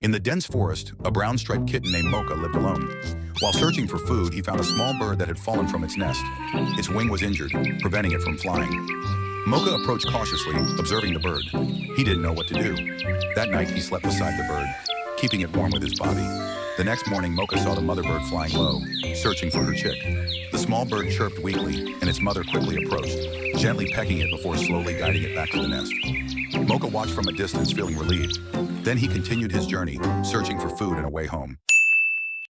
In the dense forest, a brown-striped kitten named Mocha lived alone. While searching for food, he found a small bird that had fallen from its nest. Its wing was injured, preventing it from flying. Mocha approached cautiously, observing the bird. He didn't know what to do. That night, he slept beside the bird, keeping it warm with his body. The next morning, Mocha saw the mother bird flying low, searching for her chick. The small bird chirped weakly, and its mother quickly approached, gently pecking it before slowly guiding it back to the nest. Mocha watched from a distance, feeling relieved. Then he continued his journey, searching for food and a way home.